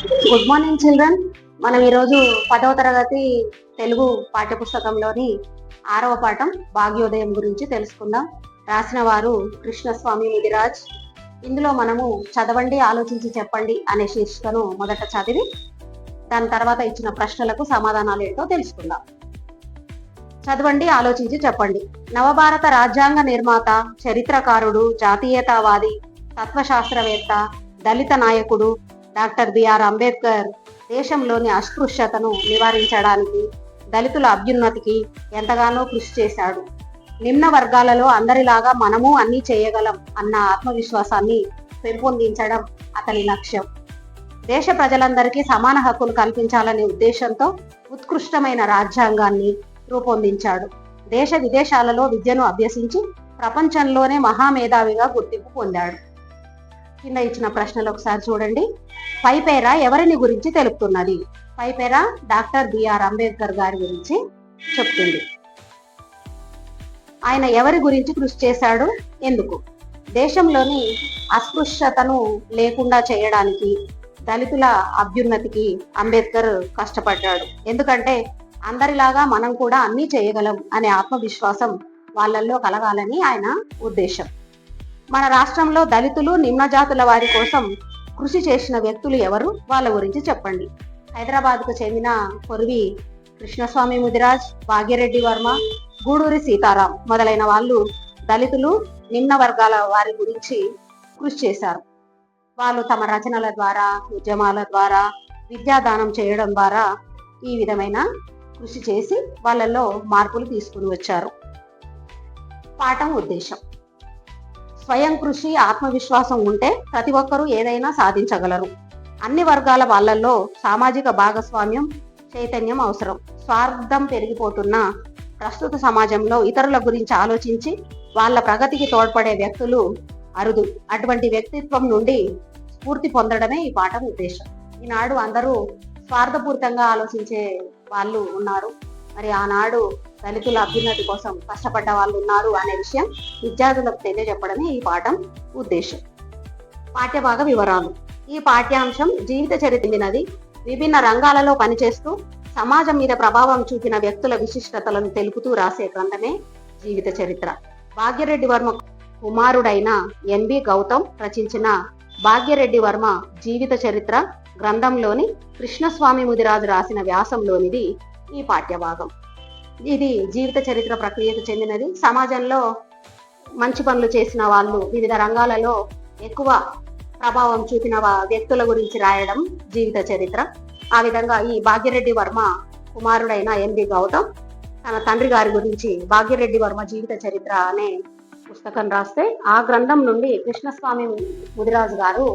Good morning children. మనం ఈరోజు 10వ తరగతి తెలుగు పాఠ్యపుస్తకంలోని 6వ పాఠం భాగ్యోదయం గురించి తెలుసుకుందాం. రాసిన వారు కృష్ణస్వామి ముదిరాజ్. ఇందులో మనము చదవండి, ఆలోచించి చెప్పండి అనే శీర్షికను మొదట చదివి దాని తర్వాత ఇచ్చిన ప్రశ్నలకు సమాధానాలు ఏంటో తెలుసుకుందాం. చదవండి, ఆలోచించి చెప్పండి. నవభారత రాజ్యాంగ నిర్మాత, చరిత్రకారుడు, జాతీయతావాది, తత్వశాస్త్రవేత్త, దళిత నాయకుడు డాక్టర్ బిఆర్ అంబేద్కర్ దేశంలోని అస్పృశ్యతను నివారించడానికి, దళితుల అభ్యున్నతికి ఎంతగానో కృషి చేశాడు. నిమ్న వర్గాలలో అందరిలాగా మనము అన్నీ చేయగలం అన్న ఆత్మవిశ్వాసాన్ని పెంపొందించడం అతని లక్ష్యం. దేశ ప్రజలందరికీ సమాన హక్కులు కల్పించాలనే ఉద్దేశంతో ఉత్కృష్టమైన రాజ్యాంగాన్ని రూపొందించాడు. దేశ విదేశాలలో విద్యను అభ్యసించి ప్రపంచంలోనే మహామేధావిగా గుర్తింపు పొందాడు. కింద ఇచ్చిన ప్రశ్నలు ఒకసారి చూడండి. పైపేర ఎవరిని గురించి తెలుపుతున్నది? పైపేర డాక్టర్ బిఆర్ అంబేద్కర్ గారి గురించి చెప్తుంది. ఆయన ఎవరి గురించి కృషి చేశాడు? ఎందుకు? దేశంలోని అస్పృశ్యతను లేకుండా చేయడానికి, దళితుల అభ్యున్నతికి అంబేద్కర్ కష్టపడ్డాడు. ఎందుకంటే అందరిలాగా మనం కూడా అన్నీ చేయగలం అనే ఆత్మవిశ్వాసం వాళ్ళల్లో కలగాలని ఆయన ఉద్దేశం. మన రాష్ట్రంలో దళితులు, నిమ్నజాతుల వారి కోసం కృషి చేసిన వ్యక్తులు ఎవరు? వాళ్ళ గురించి చెప్పండి. హైదరాబాద్కు చెందిన కొరివి కృష్ణస్వామి ముదిరాజ్, భాగ్యరెడ్డి వర్మ, గూడూరి సీతారాం మొదలైన వాళ్ళు దళితులు, నిమ్న వర్గాల వారి గురించి కృషి చేశారు. వాళ్ళు తమ రచనల ద్వారా, ఉద్యమాల ద్వారా, విద్యాదానం చేయడం ద్వారా ఈ విధమైన కృషి చేసి వాళ్ళల్లో మార్పులు తీసుకుని వచ్చారు. పాఠం ఉద్దేశం: స్వయం కృషి, ఆత్మవిశ్వాసం ఉంటే ప్రతి ఒక్కరూ ఏదైనా సాధించగలరు. అన్ని వర్గాల వాళ్ళల్లో సామాజిక భాగస్వామ్యం, చైతన్యం అవసరం. స్వార్థం పెరిగిపోతున్న ప్రస్తుత సమాజంలో ఇతరుల గురించి ఆలోచించి వాళ్ళ ప్రగతికి తోడ్పడే వ్యక్తులు అరుదు. అటువంటి వ్యక్తిత్వం నుండి స్ఫూర్తి పొందడమే ఈ పాఠం ఉద్దేశం. ఈనాడు అందరూ స్వార్థపూరితంగా ఆలోచించే వాళ్ళు ఉన్నారు. మరి ఆనాడు దళితుల అభ్యున్నతి కోసం కష్టపడ్డ వాళ్ళు ఉన్నారు అనే విషయం విద్యార్థులకు తెలియజెప్పడమే ఈ పాఠం ఉద్దేశం. పాఠ్యభాగ వివరాలు. ఈ పాఠ్యాంశం జీవిత చరిత్రది. విభిన్న రంగాలలో పనిచేస్తూ సమాజం మీద ప్రభావం చూపిన వ్యక్తుల విశిష్టతలను తెలుపుతూ రాసే గ్రంథమే జీవిత చరిత్ర. భాగ్యరెడ్డి వర్మ కుమారుడైన ఎన్బి గౌతమ్ రచించిన భాగ్యరెడ్డి వర్మ జీవిత చరిత్ర గ్రంథంలోని కృష్ణస్వామి ముదిరాజు రాసిన వ్యాసంలోనిది ఈ పాఠ్యభాగం. ఇది జీవిత చరిత్ర ప్రక్రియకు చెందినది. సమాజంలో మంచి పనులు చేసిన వాళ్ళు, వివిధ రంగాలలో ఎక్కువ ప్రభావం చూపిన వ్యక్తుల గురించి రాయడం జీవిత చరిత్ర. ఆ విధంగా ఈ భాగ్యరెడ్డి వర్మ కుమారుడైన ఎన్బి గౌతమ్ తన తండ్రి గారి గురించి భాగ్యరెడ్డి వర్మ జీవిత చరిత్ర అనే పుస్తకం రాస్తే ఆ గ్రంథం నుండి కృష్ణస్వామి ముదిరాజు గారు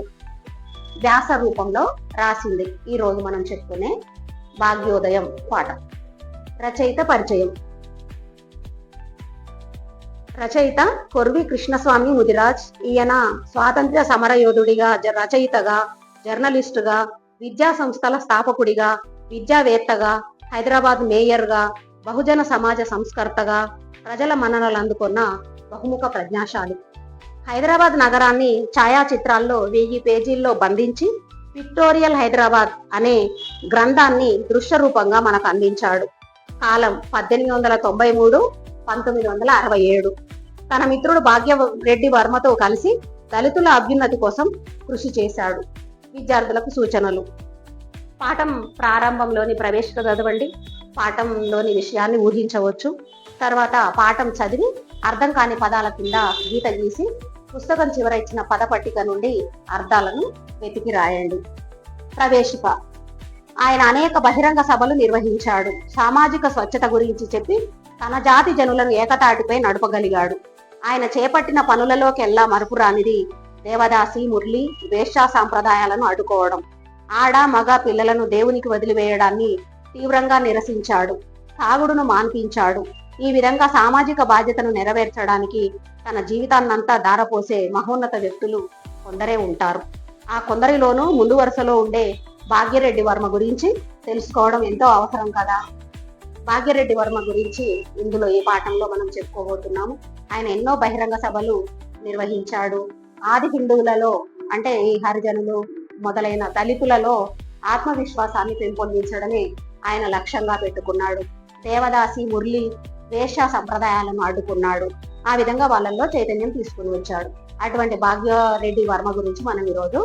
వ్యాస రూపంలో రాసింది ఈ రోజు మనం చెప్పుకునే భాగ్యోదయం పాఠం. రచయిత పరిచయం. రచయిత కొరివి కృష్ణస్వామి ముదిరాజ్. ఈయన స్వాతంత్ర్య సమరయోధుడిగా, రచయితగా, జర్నలిస్టుగా, విద్యా సంస్థల స్థాపకుడిగా, విద్యావేత్తగా, హైదరాబాద్ మేయర్గా, బహుజన సమాజ సంస్కర్తగా ప్రజల మన్ననలు అందుకున్న బహుముఖ ప్రజ్ఞాశాలి. హైదరాబాద్ నగరాన్ని ఛాయాచిత్రాల్లో 1000 పేజీల్లో బంధించి పిక్టోరియల్ హైదరాబాద్ అనే గ్రంథాన్ని దృశ్య రూపంగా మనకు అందించాడు. కాలం 1893, 1967. తన మిత్రుడు భాగ్యరెడ్డి వర్మతో కలిసి దళితుల అభ్యున్నతి కోసం కృషి చేశాడు. విద్యార్థులకు సూచనలు. పాఠం ప్రారంభంలోని ప్రవేశిక చదవండి. పాఠంలోని విషయాన్ని ఊహించవచ్చు. తర్వాత పాఠం చదివి అర్థం కాని పదాల కింద గీత గీసి పుస్తకం చివర ఇచ్చిన పద పట్టిక నుండి అర్థాలను వెతికి రాయండి. ప్రవేశిక. ఆయన అనేక బహిరంగ సభలు నిర్వహించాడు. సామాజిక స్వచ్ఛత గురించి చెప్పి తన జాతి జనులను ఏకతాటిపై నడపగలిగాడు. ఆయన చేపట్టిన పనులలోకెల్లా మరపురానిది దేవదాసి, మురళి, వేశ్యా సాంప్రదాయాలను అడ్డుకోవడం. ఆడ మగ పిల్లలను దేవునికి వదిలివేయడాన్ని తీవ్రంగా నిరసించాడు. తాగుడును మాన్పించాడు. ఈ విధంగా సామాజిక బాధ్యతను నెరవేర్చడానికి తన జీవితాన్నంతా దారపోసే మహోన్నత వ్యక్తులు కొందరే ఉంటారు. ఆ కొందరిలోనూ ముందు వరుసలో ఉండే భాగ్యరెడ్డి వర్మ గురించి తెలుసుకోవడం ఎంతో అవసరం కదా. భాగ్యరెడ్డి వర్మ గురించి ఇందులో ఈ పాఠంలో మనం చెప్పుకోబోతున్నాము. ఆయన ఎన్నో బహిరంగ సభలు నిర్వహించాడు. ఆది హిందువులలో అంటే ఈ హరిజనులు మొదలైన దళితులలో ఆత్మవిశ్వాసాన్ని పెంపొందించడమే ఆయన లక్ష్యంగా పెట్టుకున్నాడు. దేవదాసి, మురళి, వేశ్య సంప్రదాయాలను అడ్డుకున్నాడు. ఆ విధంగా వాళ్ళల్లో చైతన్యం తీసుకుని వచ్చాడు. అటువంటి భాగ్యరెడ్డి వర్మ గురించి మనం ఈరోజు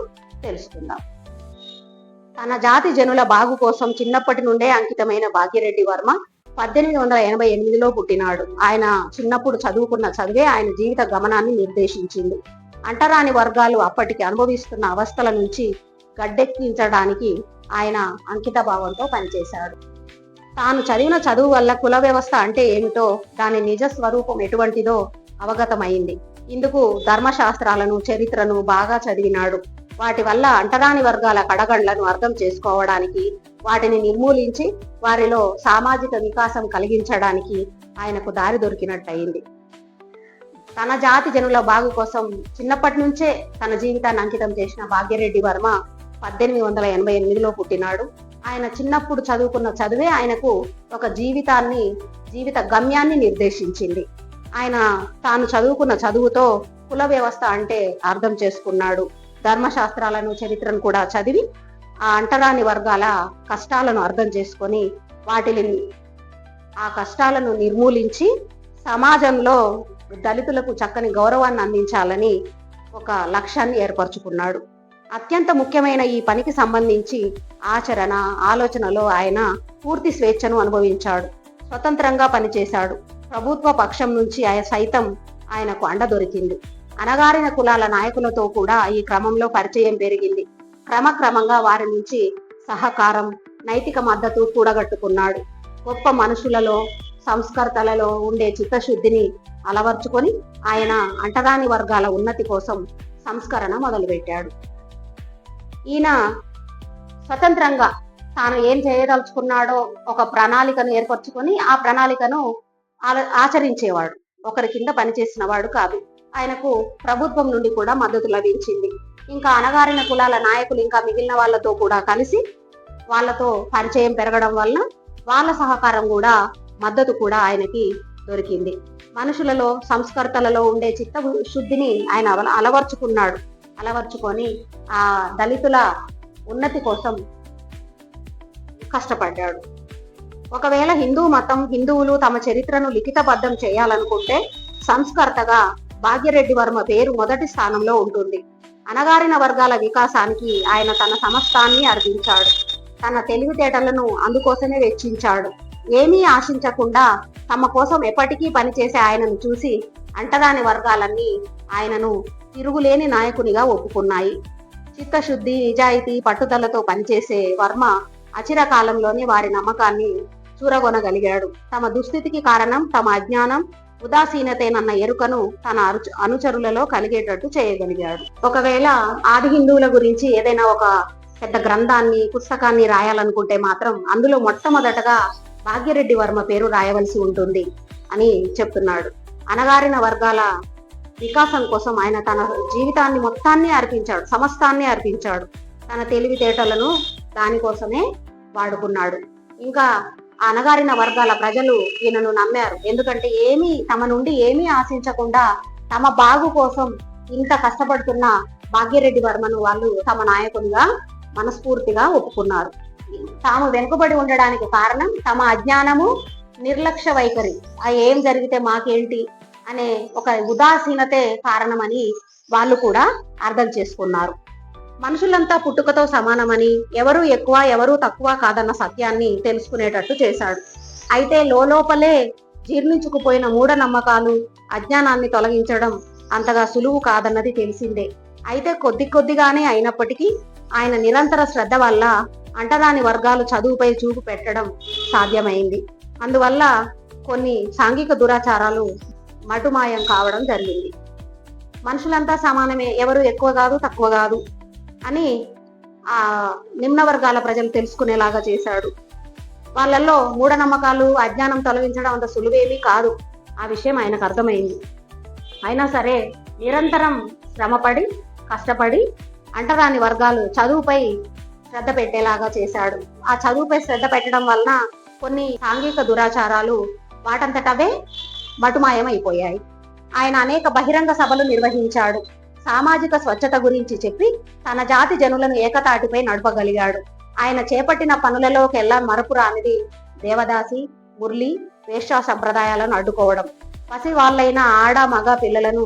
తెలుసుకుందాం. తన జాతి జనుల బాగు కోసం చిన్నప్పటి నుండే అంకితమైన భాగ్యరెడ్డి వర్మ 1888లో పుట్టినాడు. ఆయన చిన్నప్పుడు చదువుకున్న చదువే ఆయన జీవిత గమనాన్ని నిర్దేశించింది. అంటరాని వర్గాలు అప్పటికి అనుభవిస్తున్న అవస్థల నుంచి గడ్డెక్కించడానికి ఆయన అంకిత భావంతో పనిచేశాడు. తాను చదివిన చదువు వల్ల కుల వ్యవస్థ అంటే ఏమిటో, దాని నిజ స్వరూపం ఎటువంటిదో అవగతమైంది. ఇందుకు ధర్మశాస్త్రాలను, చరిత్రను బాగా చదివినాడు. వాటి వల్ల అంటరాని వర్గాల కడగండ్లను అర్థం చేసుకోవడానికి, వాటిని నిర్మూలించి వారిలో సామాజిక వికాసం కలిగించడానికి ఆయనకు దారి దొరికినట్టయింది. తన జాతి జనుల బాగు కోసం చిన్నప్పటి నుంచే తన జీవితాన్ని అంకితం చేసిన భాగ్యరెడ్డి వర్మ 1888లో పుట్టినాడు. ఆయన చిన్నప్పుడు చదువుకున్న చదువే ఆయనకు ఒక జీవిత గమ్యాన్ని నిర్దేశించింది. ఆయన తాను చదువుకున్న చదువుతో కుల వ్యవస్థ అంటే అర్థం చేసుకున్నాడు. ధర్మశాస్త్రాలను, చరిత్రను కూడా చదివి ఆ అంటరాని వర్గాల కష్టాలను అర్థం చేసుకొని ఆ కష్టాలను నిర్మూలించి సమాజంలో దళితులకు చక్కని గౌరవాన్ని అందించాలని ఒక లక్ష్యాన్ని ఏర్పరచుకున్నాడు. అత్యంత ముఖ్యమైన ఈ పనికి సంబంధించి ఆలోచనలో ఆయన పూర్తి స్వేచ్ఛను అనుభవించాడు. స్వతంత్రంగా పనిచేశాడు. ప్రభుత్వ పక్షం నుంచి సైతం ఆయనకు అండ దొరికింది. అణగారిన కులాల నాయకులతో కూడా ఈ క్రమంలో పరిచయం పెరిగింది. క్రమక్రమంగా వారి నుంచి సహకారం, నైతిక మద్దతు కూడగట్టుకున్నాడు. గొప్ప మనుషులలో, సంస్కర్తలలో ఉండే చిత్తశుద్ధిని అలవర్చుకొని ఆయన అంటరాని వర్గాల ఉన్నతి కోసం సంస్కరణ మొదలుపెట్టాడు. ఈయన స్వతంత్రంగా తాను ఏం చేయదలుచుకున్నాడో ఒక ప్రణాళికను ఏర్పరచుకొని ఆ ప్రణాళికను ఆచరించేవాడు. ఒకరి కింద పనిచేసిన వాడు కాదు. ఆయనకు ప్రభుత్వం నుండి కూడా మద్దతు లభించింది. ఇంకా అణగారిన కులాల నాయకులు ఇంకా మిగిలిన వాళ్ళతో కూడా కలిసి వాళ్ళతో పరిచయం పెరగడం వలన వాళ్ళ సహకారం కూడా, మద్దతు కూడా ఆయనకి దొరికింది. మనుషులలో, సంస్కర్తలలో ఉండే చిత్తశుద్ధిని ఆయన అలవర్చుకొని ఆ దళితుల ఉన్నతి కోసం కష్టపడ్డాడు. ఒకవేళ హిందువులు తమ చరిత్రను లిఖితబద్ధం చేయాలనుకుంటే సంస్కర్తగా భాగ్యరెడ్డి వర్మ పేరు మొదటి స్థానంలో ఉంటుంది. అణగారిన వర్గాల వికాసానికి ఆయన తన సమస్తాన్ని అర్పించాడు. తన తెలివితేటలను అందుకోసమే వెచ్చించాడు. ఏమీ ఆశించకుండా తమ కోసం ఎప్పటికీ పనిచేసే ఆయనను చూసి అంటరాని వర్గాలన్నీ ఆయనను తిరుగులేని నాయకునిగా ఒప్పుకున్నాయి. చిత్తశుద్ధి, నిజాయితీ, పట్టుదలతో పనిచేసే వర్మ అచిరకాలంలోనే వారి నమ్మకాన్ని చూరగొనగలిగాడు. తమ దుస్థితికి కారణం తమ అజ్ఞానం, ఉదాసీనతేనన్న ఎరుకను తన అనుచరులలో కలిగేటట్టు చేయగలిగాడు. ఒకవేళ ఆది హిందువుల గురించి ఏదైనా ఒక పెద్ద గ్రంథాన్ని, పుస్తకాన్ని రాయాలనుకుంటే మాత్రం అందులో మొట్టమొదటగా భాగ్యరెడ్డి వర్మ పేరు రాయవలసి ఉంటుంది అని చెప్తున్నాడు. అణగారిన వర్గాల వికాసం కోసం ఆయన తన జీవితాన్ని మొత్తాన్ని అర్పించాడు, సమస్తాన్ని అర్పించాడు. తన తెలివితేటలను దానికోసమే వాడుకున్నాడు. ఇంకా అణగారిన వర్గాల ప్రజలు ఈయనను నమ్మారు. ఎందుకంటే తమ నుండి ఏమీ ఆశించకుండా తమ బాగు కోసం ఇంత కష్టపడుతున్న భాగ్యరెడ్డి వర్మను వాళ్ళు తమ నాయకునిగా మనస్ఫూర్తిగా ఒప్పుకున్నారు. తాము వెనుకబడి ఉండడానికి కారణం తమ అజ్ఞానము, నిర్లక్ష్య వైఖరి, ఏం జరిగితే మాకేంటి అనే ఒక ఉదాసీనతే కారణమని వాళ్ళు కూడా అర్థం చేసుకున్నారు. మనుషులంతా పుట్టుకతో సమానమని, ఎవరు ఎక్కువ ఎవరు తక్కువ కాదన్న సత్యాన్ని తెలుసుకునేటట్టు చేశాడు. అయితే లోపలే జీర్ణించుకుపోయిన మూఢనమ్మకాలు, అజ్ఞానాన్ని తొలగించడం అంతగా సులువు కాదన్నది తెలిసిందే. అయితే కొద్దిగానే అయినప్పటికీ ఆయన నిరంతర శ్రద్ధ వల్ల అంటరాని వర్గాలు చదువుపై చూపు పెట్టడం సాధ్యమైంది. అందువల్ల కొన్ని సాంఘిక దురాచారాలు మటుమాయం కావడం జరిగింది. మనుషులంతా సమానమే, ఎవరు ఎక్కువ కాదు తక్కువ కాదు అని ఆ నిమ్న వర్గాల ప్రజలు తెలుసుకునేలాగా చేశాడు. వాళ్ళల్లో మూఢనమ్మకాలు, అజ్ఞానం తొలగించడం అంత సులువేమీ కాదు. ఆ విషయం ఆయనకు అర్థమైంది. అయినా సరే నిరంతరం శ్రమపడి, కష్టపడి అంటరాని వర్గాలు చదువుపై శ్రద్ధ పెట్టేలాగా చేశాడు. ఆ చదువుపై శ్రద్ధ పెట్టడం వలన కొన్ని సాంఘిక దురాచారాలు వాటంతటవే మటుమాయం అయిపోయాయి. ఆయన అనేక బహిరంగ సభలు నిర్వహించాడు. సామాజిక స్వచ్ఛత గురించి చెప్పి తన జాతి జనులను ఏకతాటిపై నడపగలిగాడు. ఆయన చేపట్టిన పనులలోకెల్లా మరపు రానిది దేవదాసి, మురళి, వేశ్యా సంప్రదాయాలను అడ్డుకోవడం. పసి వాళ్ళైన ఆడ మగ పిల్లలను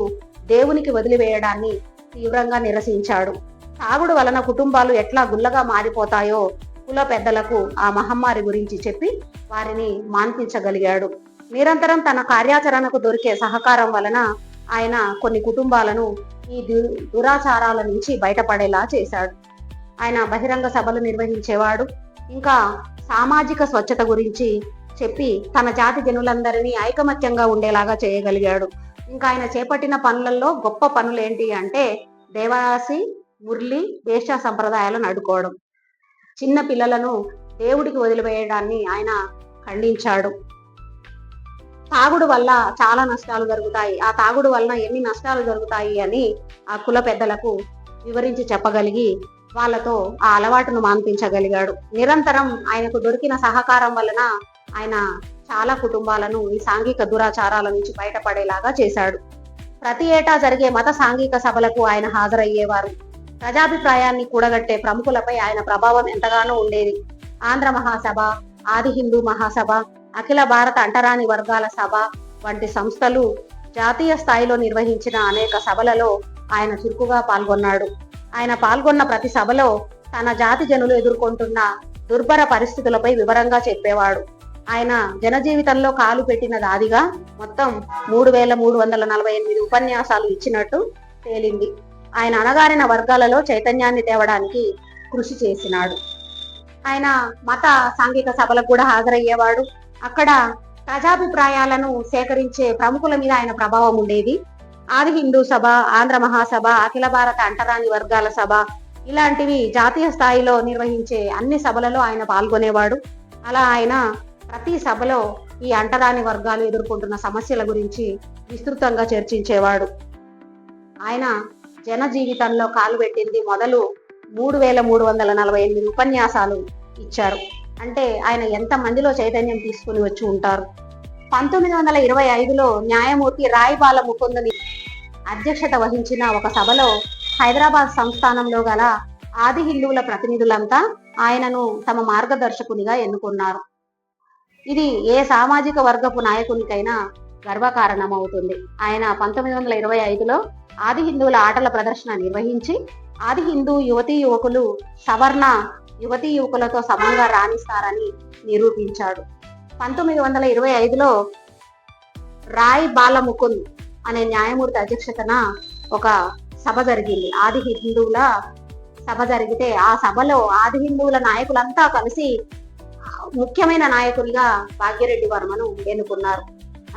దేవునికి వదిలివేయడాన్ని తీవ్రంగా నిరసించాడు. తాగుడు వలన కుటుంబాలు ఎట్లా గుల్లగా మారిపోతాయో కుల పెద్దలకు ఆ మహమ్మారి గురించి చెప్పి వారిని మాన్పించగలిగాడు. నిరంతరం తన కార్యాచరణకు దొరికే సహకారం వలన ఆయన కొన్ని కుటుంబాలను ఈ దురాచారాల నుంచి బయటపడేలా చేశాడు. ఆయన బహిరంగ సభలు నిర్వహించేవాడు. ఇంకా సామాజిక స్వచ్ఛత గురించి చెప్పి తన జాతి జనులందరినీ ఐకమత్యంగా ఉండేలాగా చేయగలిగాడు. ఇంకా ఆయన చేపట్టిన పనులలో గొప్ప పనులు ఏంటి అంటే దేవదాసి, మురళి, వేశ్య సంప్రదాయాలను అడ్డుకోవడం. చిన్న పిల్లలను దేవుడికి వదిలివేయడాన్ని ఆయన ఖండించాడు. తాగుడు వల్ల చాలా నష్టాలు జరుగుతాయి, ఆ తాగుడు వలన ఎన్ని నష్టాలు జరుగుతాయి అని ఆ కుల పెద్దలకు వివరించి చెప్పగలిగి వాళ్ళతో ఆ అలవాటును మాన్పించగలిగాడు. నిరంతరం ఆయనకు దొరికిన సహకారం వలన ఆయన చాలా కుటుంబాలను ఈ సాంఘిక దురాచారాల నుంచి బయటపడేలాగా చేశాడు. ప్రతి ఏటా జరిగే మత సాంఘిక సభలకు ఆయన హాజరయ్యేవారు. ప్రజాభిప్రాయాన్ని కూడగట్టే ప్రముఖులపై ఆయన ప్రభావం ఎంతగానో ఉండేది. ఆంధ్ర మహాసభ, ఆది హిందూ మహాసభ, అఖిల భారత అంటరాని వర్గాల సభ వంటి సంస్థలు జాతీయ స్థాయిలో నిర్వహించిన అనేక సభలలో ఆయన చురుకుగా పాల్గొన్నాడు. ఆయన పాల్గొన్న ప్రతి సభలో తన జాతి జనులు ఎదుర్కొంటున్న దుర్భర పరిస్థితులపై వివరంగా చెప్పేవాడు. ఆయన జనజీవితంలో కాలు పెట్టిన దాదిగా మొత్తం 3348 ఉపన్యాసాలు ఇచ్చినట్టు తేలింది. ఆయన అణగారిన వర్గాలలో చైతన్యాన్ని తేవడానికి కృషి చేసినాడు. ఆయన మత సాంఘిక సభలకు కూడా హాజరయ్యేవాడు. అక్కడ ప్రజాభిప్రాయాలను సేకరించే ప్రముఖుల మీద ఆయన ప్రభావం ఉండేది. ఆది హిందూ సభ, ఆంధ్ర మహాసభ, అఖిల భారత అంటరాని వర్గాల సభ ఇలాంటివి జాతీయ స్థాయిలో నిర్వహించే అన్ని సభలలో ఆయన పాల్గొనేవాడు. అలా ఆయన ప్రతి సభలో ఈ అంటరాని వర్గాలు ఎదుర్కొంటున్న సమస్యల గురించి విస్తృతంగా చర్చించేవాడు. ఆయన జన జీవితంలో కాలు పెట్టింది మొదలు 3348 ఉపన్యాసాలు ఇచ్చారు. అంటే ఆయన ఎంత మందిలో చైతన్యం తీసుకుని వచ్చి ఉంటారు. 1925లో న్యాయమూర్తి రాయ్ బాల ముకుందని అధ్యక్షత వహించిన ఒక సభలో హైదరాబాద్ సంస్థానంలో గల ఆది హిందువుల ప్రతినిధులంతా ఆయనను తమ మార్గదర్శకునిగా ఎన్నుకున్నారు. ఇది ఏ సామాజిక వర్గపు నాయకునికైనా గర్వకారణమవుతుంది. ఆయన 1925లో ఆది హిందువుల ఆటల ప్రదర్శన నిర్వహించి ఆది హిందూ యువతీ యువకులు సవర్ణ యువతీ యువకులతో సమంగా రాణిస్తారని నిరూపించాడు. 1925లో రాయ్ బాలముకుంద్ అనే న్యాయమూర్తి అధ్యక్షతన ఒక సభ జరిగింది. ఆది హిందువుల సభ జరిగితే ఆ సభలో ఆది హిందువుల నాయకులంతా కలిసి ముఖ్యమైన నాయకునిగా భాగ్యరెడ్డి వర్మను ఎన్నుకున్నారు.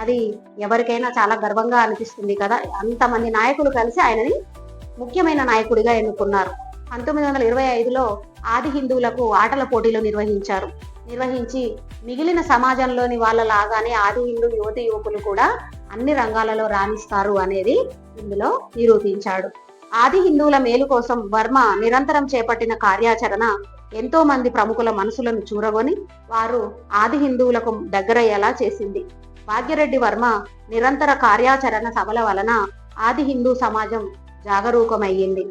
అది ఎవరికైనా చాలా గర్వంగా అనిపిస్తుంది కదా. అంతమంది నాయకులు కలిసి ఆయనని ముఖ్యమైన నాయకుడిగా ఎన్నుకున్నారు. 1925లో ఆది హిందువులకు ఆటల పోటీలు నిర్వహించి మిగిలిన సమాజంలోని వాళ్ళ లాగానే ఆది హిందూ యువతి యువకులు కూడా అన్ని రంగాలలో రాణిస్తారు అనేది ఇందులో నిరూపించాడు. ఆది హిందువుల మేలు కోసం వర్మ నిరంతరం చేపట్టిన కార్యాచరణ ఎంతో మంది ప్రముఖుల మనసులను చూరగొని వారు ఆది హిందువులకు దగ్గరయ్యేలా చేసింది. భాగ్యరెడ్డి వర్మ నిరంతర కార్యాచరణ సభల వలన ఆది హిందూ సమాజం జాగరూకమయ్యింది.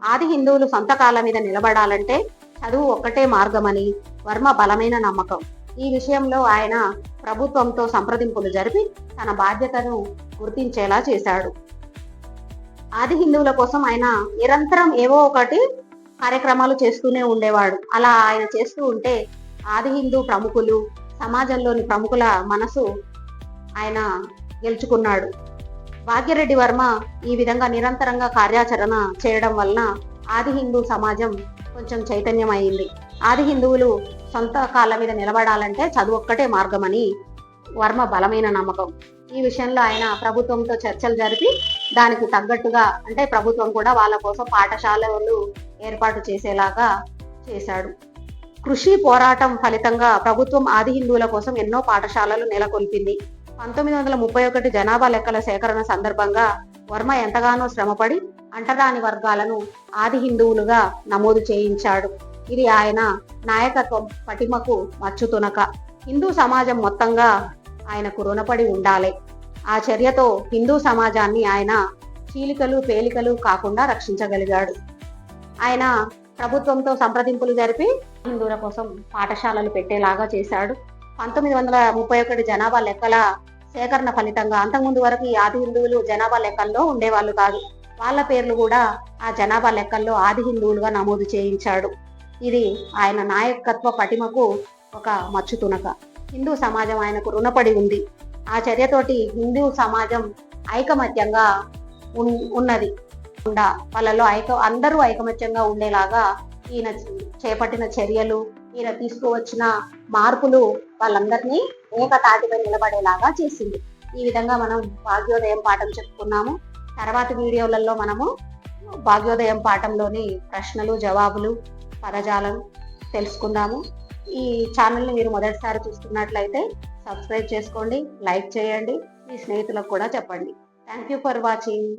ఆది హిందువులు సొంత కాళ్ళ మీద నిలబడాలంటే చదువు ఒక్కటే మార్గమని వర్మ బలమైన నమ్మకం. ఈ విషయంలో ఆయన ప్రభుత్వంతో సంప్రదింపులు జరిపి తన బాధ్యతను గుర్తించేలా చేశాడు. ఆది హిందువుల కోసం ఆయన నిరంతరం ఏవో ఒకటి కార్యక్రమాలు చేస్తూనే ఉండేవాడు. అలా ఆయన చేస్తూ ఉంటే ఆది హిందూ ప్రముఖులు, సమాజంలోని ప్రముఖుల మనసు ఆయన గెలుచుకున్నాడు. భాగ్యరెడ్డి వర్మ ఈ విధంగా నిరంతరంగా కార్యాచరణ చేయడం వలన ఆది హిందూ సమాజం కొంచెం చైతన్యం అయింది. ఆది హిందువులు సొంత కాళ్ళ మీద నిలబడాలంటే చదువు ఒక్కటే మార్గమని వర్మ బలమైన నమ్మకం. ఈ విషయంలో ఆయన ప్రభుత్వంతో చర్చలు జరిపి దానికి తగ్గట్టుగా అంటే ప్రభుత్వం కూడా వాళ్ళ కోసం పాఠశాలలు ఏర్పాటు చేసేలాగా చేశాడు. కృషి పోరాటం ఫలితంగా ప్రభుత్వం ఆది హిందువుల కోసం ఎన్నో పాఠశాలలు నెలకొల్పింది. 1931 జనాభా లెక్కల సేకరణ సందర్భంగా వర్మ ఎంతగానో శ్రమపడి అంటరాని వర్గాలను ఆది హిందువులుగా నమోదు చేయించాడు. ఇది ఆయన నాయకత్వం పటిమకు మచ్చుతునక. హిందూ సమాజం మొత్తంగా ఆయనకు రుణపడి ఉండాలి. ఆ చర్యతో హిందూ సమాజాన్ని ఆయన చీలికలు పేలికలు కాకుండా రక్షించగలిగాడు. ఆయన ప్రభుత్వంతో సంప్రదింపులు జరిపి హిందువుల కోసం పాఠశాలలు పెట్టేలాగా చేశాడు. 1931 జనాభా లెక్కల సేకరణ ఫలితంగా అంతకుముందు వరకు ఈ ఆది హిందువులు జనాభా లెక్కల్లో ఉండేవాళ్ళు కాదు. వాళ్ళ పేర్లు కూడా ఆ జనాభా లెక్కల్లో ఆది హిందువులుగా నమోదు చేయించాడు. ఇది ఆయన నాయకత్వ పటిమకు ఒక మచ్చుతునక. హిందూ సమాజం ఆయనకు రుణపడి ఉంది. ఆ చర్యతోటి హిందూ సమాజం ఐకమత్యంగా ఉన్నది. వాళ్ళలో అందరూ ఐకమత్యంగా ఉండేలాగా ఈయన చేపట్టిన చర్యలు, ఈయన తీసుకువచ్చిన మార్పులు వాళ్ళందరినీ ఏకతాటిపై నిలబడేలాగా చేసింది. ఈ విధంగా మనం భాగ్యోదయం పాఠం చెప్పుకున్నాము. తర్వాతి వీడియోలలో మనము భాగ్యోదయం పాఠంలోని ప్రశ్నలు, జవాబులు, పదజాలం తెలుసుకుందాము. ఈ ఛానల్ని మీరు మొదటిసారి చూస్తున్నట్లయితే సబ్స్క్రైబ్ చేసుకోండి, లైక్ చేయండి, మీ స్నేహితులకు కూడా చెప్పండి. Thank you for watching.